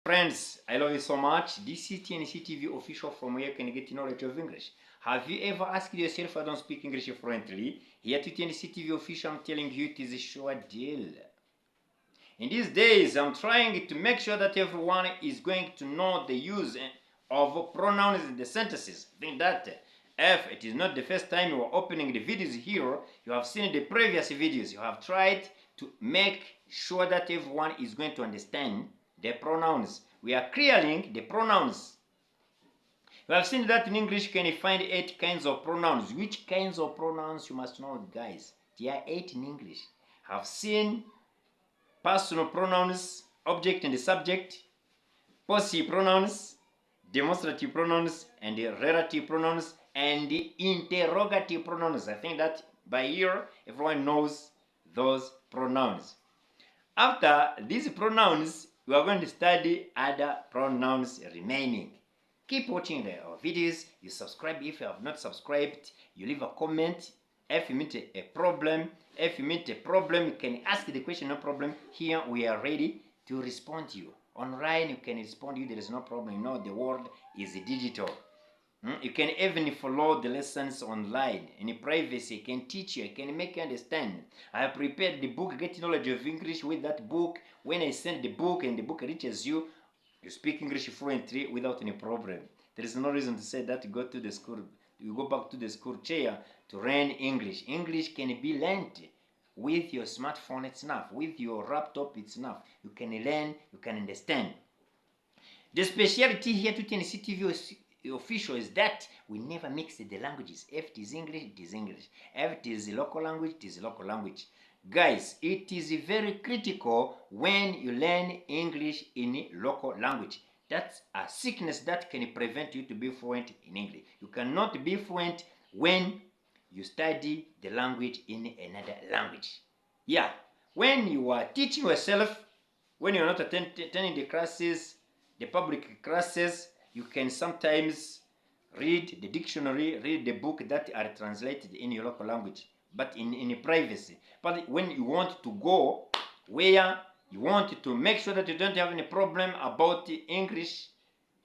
Friends, I love you so much. This is TNC TV official from where you can get knowledge of English. Have you ever asked yourself, I don't speak English fluently? Here to TNC TV official, I'm telling you it is a sure deal. In these days, I'm trying to make sure that everyone is going to know the use of pronouns in the sentences. I think that if it is not the first time you are opening the videos here, you have seen the previous videos. You have tried to make sure that everyone is going to understand the pronouns. We are clearing the pronouns. We have seen that in English you can find 8 kinds of pronouns. Which kinds of pronouns you must know, guys? There are 8 in English. I have seen personal pronouns, object and subject, possessive pronouns, demonstrative pronouns, and relative pronouns, and interrogative pronouns. I think that by here everyone knows those pronouns. After these pronouns, we are going to study other pronouns remaining. Keep watching our videos. You subscribe if you have not subscribed. You leave a comment. If you meet a problem, you can ask the question, no problem. Here we are ready to respond to you. Online, you can respond to you. There is no problem. You know the world is digital. You can even follow the lessons online in privacy. I can teach you, I can make you understand. I have prepared the book, Get Knowledge of English. With that book, when I send the book and the book reaches you, you speak English fluently without any problem. There is no reason to say that you go to the school, you go back to the school chair to learn English. English can be learned with your smartphone, it's enough. With your laptop, it's enough. You can learn, you can understand. The specialty here to TNC TV official is that we never mix the languages. If it is English, it is English. If it is a local language, it is a local language. Guys, it is very critical when you learn English in a local language. That's a sickness that can prevent you to be fluent in English. You cannot be fluent when you study the language in another language. Yeah, when you are teaching yourself, when you're not attending the classes, the public classes, you can sometimes read the dictionary, read the book that are translated in your local language, but in privacy. But when you want to go where you want to make sure that you don't have any problem about English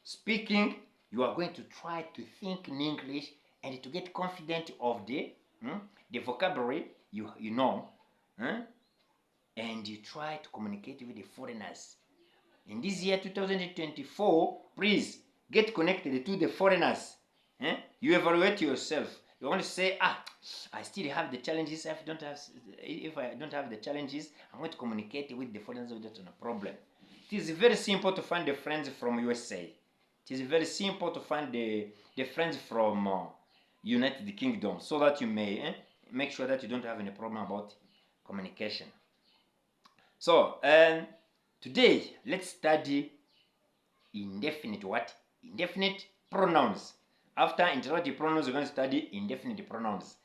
speaking, you are going to try to think in English and to get confident of the vocabulary you know, and you try to communicate with the foreigners. In this year 2024, please get connected to the foreigners. You evaluate yourself. You want to say, I still have the challenges. If I don't have the challenges, I'm going to communicate with the foreigners without a problem. It is very simple to find the friends from USA. It is very simple to find the friends from United Kingdom, so that you may make sure that you don't have any problem about communication. So, today, let's study indefinite what? Indefinite pronouns. After interrogative pronouns, we're going to study indefinite pronouns.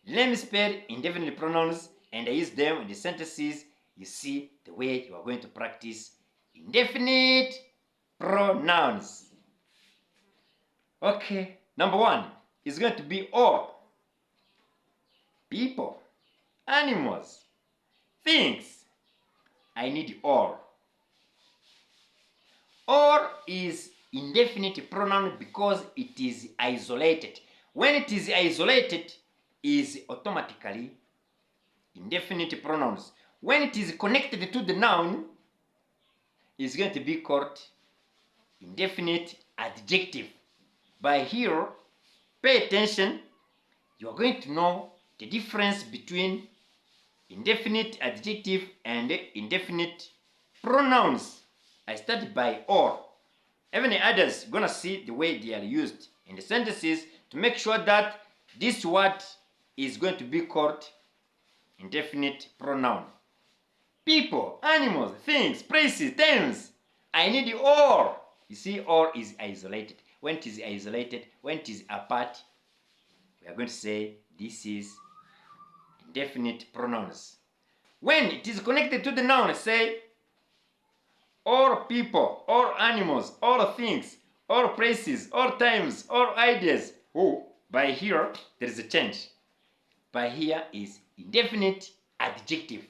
Let me spell indefinite pronouns and I use them in the sentences. You see the way you are going to practice indefinite pronouns. Okay, number 1 is going to be all. People, animals, things. I need all. All is indefinite pronoun because it is isolated. When it is isolated, is automatically indefinite pronouns. When it is connected to the noun, is going to be called indefinite adjective. By here, pay attention. You are going to know the difference between indefinite adjective and indefinite pronouns. I start by all. Even others gonna see the way they are used in the sentences to make sure that this word is going to be called indefinite pronoun. People, animals, things, places, things. I need all. You see, all is isolated. When it is isolated, when it is apart, we are going to say this is indefinite pronouns. When it is connected to the noun, say all people, all animals, all things, all places, all times, all ideas. Oh, by here, there is a change. By here is indefinite adjective.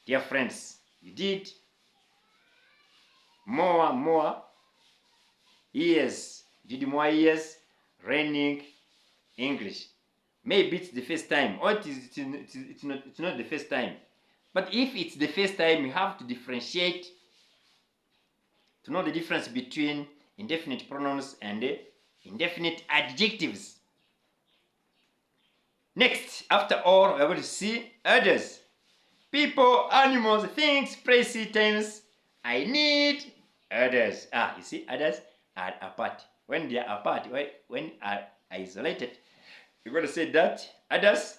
Dear friends, you did more years. Did more years learning English. Maybe it's the first time, or it's not the first time. But if it's the first time, you have to differentiate to know the difference between indefinite pronouns and indefinite adjectives. Next, after all, we're going to see others. People, animals, things, places, times. I need others. You see, others are apart. When they are apart, when are isolated, you're going to say that others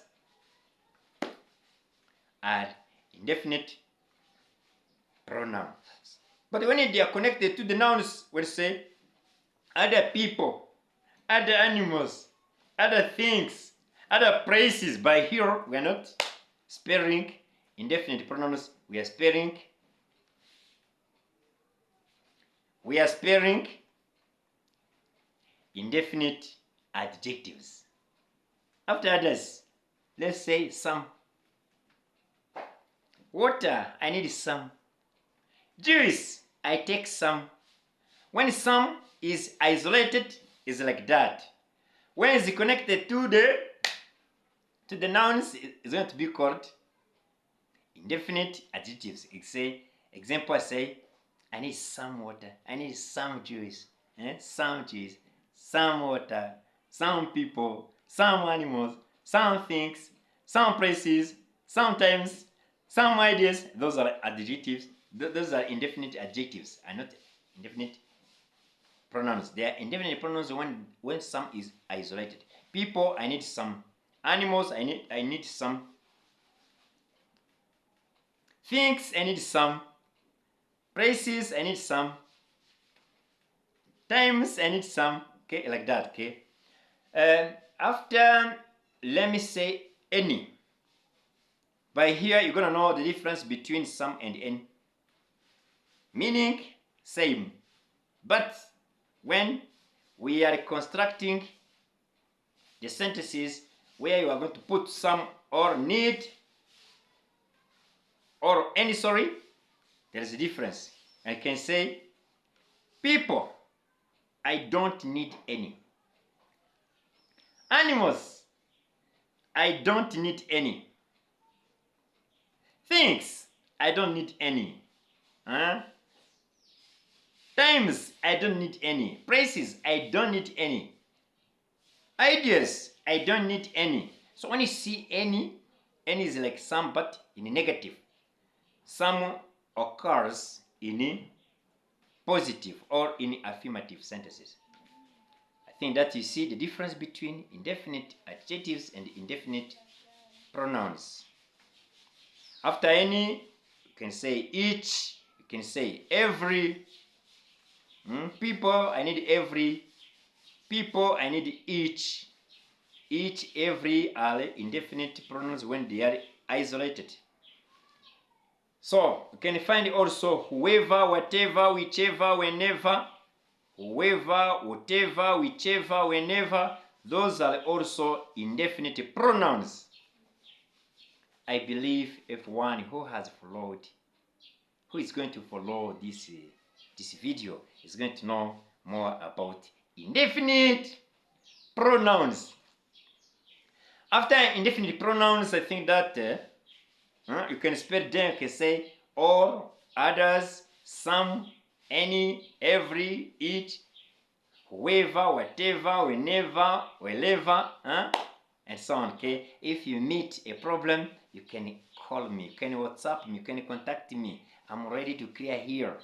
are indefinite pronouns. But when they are connected to the nouns, we'll say other people, other animals, other things, other places. By here, we are not sparing indefinite pronouns. We are sparing indefinite adjectives. After others, let's say some. Water, I need some. Juice, I take some. When some is isolated, it's like that. When it's connected to the nouns, it's going to be called indefinite adjectives. Example, I say, I need some water. I need some juice. Some juice, some water, some people, some animals, some things, some places, sometimes, some ideas. Those are adjectives. Those are indefinite adjectives and not indefinite pronouns. They are indefinite pronouns when some is isolated. People, I need some. Animals, I need some. Things, I need some. Places, I need some. Times, I need some. Okay, like that. Okay. After, let me say any. By here, you're gonna know the difference between some and any. Meaning same. But when we are constructing the sentences where you are going to put some or need or any, there is a difference. I can say people, I don't need any. Animals, I don't need any. Things, I don't need any. Times, I don't need any. Places, I don't need any. Ideas, I don't need any. So when you see any is like some, but in a negative. Some occurs in positive or in affirmative sentences. I think that you see the difference between indefinite adjectives and indefinite pronouns. After any, you can say each, you can say every. People, I need every. People, I need each. Each, every are indefinite pronouns when they are isolated. So, you can find also whoever, whatever, whichever, whenever. Whoever, whatever, whichever, whenever. Those are also indefinite pronouns. I believe everyone who has followed, who is going to follow this video is going to know more about indefinite pronouns. After indefinite pronouns, I think that you can spell them. You can say all, others, some, any, every, each, whoever, whatever, whenever, wherever, and so on. Okay. If you meet a problem, you can call me, you can WhatsApp me, you can contact me. I'm ready to clear here.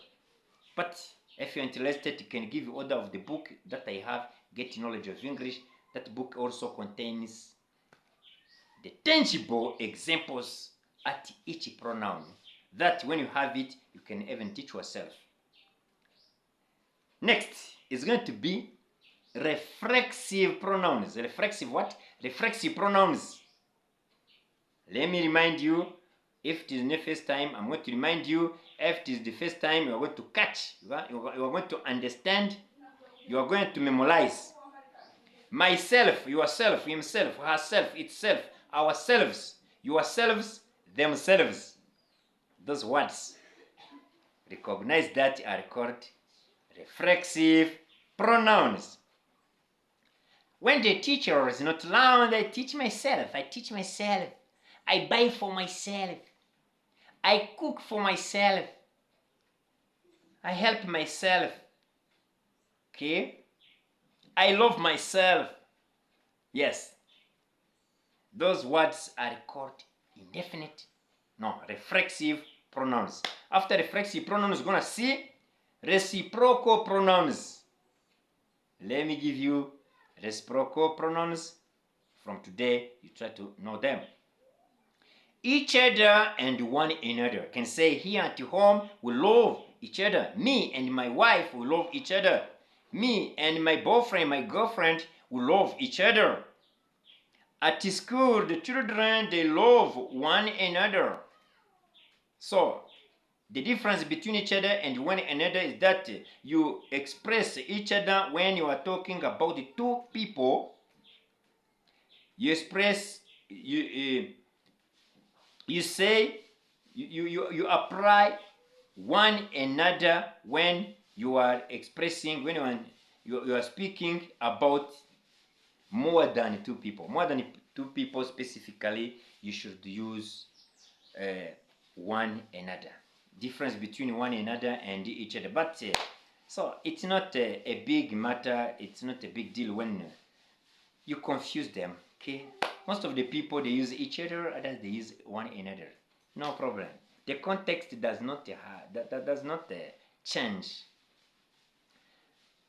But if you're interested, you can give order of the book that I have, Get Knowledge of English. That book also contains the tangible examples at each pronoun, that when you have it, you can even teach yourself. Next is going to be reflexive pronouns. Reflexive what? Reflexive pronouns. Let me remind you, if it is the first time, I'm going to remind you. If it is the first time, you are going to catch, you are going to understand, you are going to memorize. Myself, yourself, himself, herself, itself, ourselves, yourselves, themselves. Those words. recognize that are called reflexive pronouns. When the teacher is not around, I teach myself. I buy for myself. I cook for myself. I help myself. Okay? I love myself. Yes. Those words are called indefinite, reflexive pronouns. After reflexive pronouns, we're gonna see reciprocal pronouns. Let me give you reciprocal pronouns. From today, you try to know them. Each other and one another. Can say here at home, we love each other. Me and my wife, we love each other. Me and my boyfriend, my girlfriend, we love each other. At school, the children, they love one another. So, the difference between each other and one another is that you express each other when you are talking about the two people. You express, you say, you apply one another when you are expressing, when you are speaking about more than two people. More than two people specifically, you should use one another. Difference between one another and each other. But so it's not a big matter. It's not a big deal when you confuse them. Okay, most of the people, they use each other, others they use one another. No problem. The context does not does not change.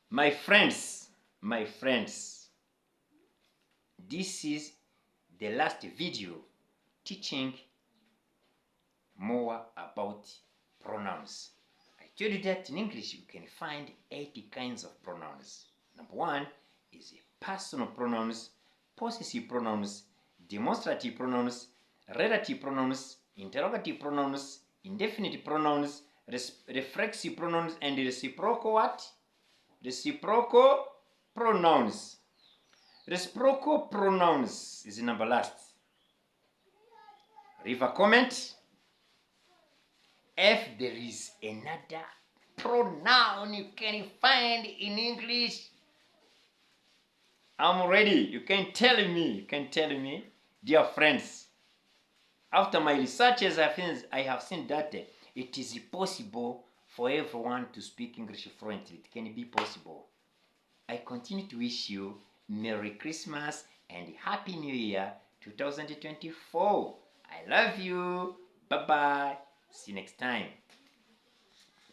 My friends, this is the last video teaching more about pronouns. I told you that in English you can find 80 kinds of pronouns. Number one is personal pronouns, possessive pronouns, demonstrative pronouns, relative pronouns, interrogative pronouns, indefinite pronouns, reflexive pronouns, and reciprocal what? Reciprocal pronouns. Reciprocal pronouns is number last. Leave a comment if there is another pronoun you can find in English. I'm ready. You can tell me, dear friends. After my researches, I have seen that it is possible for everyone to speak English fluently. It can be possible. I continue to wish you Merry Christmas and Happy New Year 2024. I love you. Bye-bye. See you next time.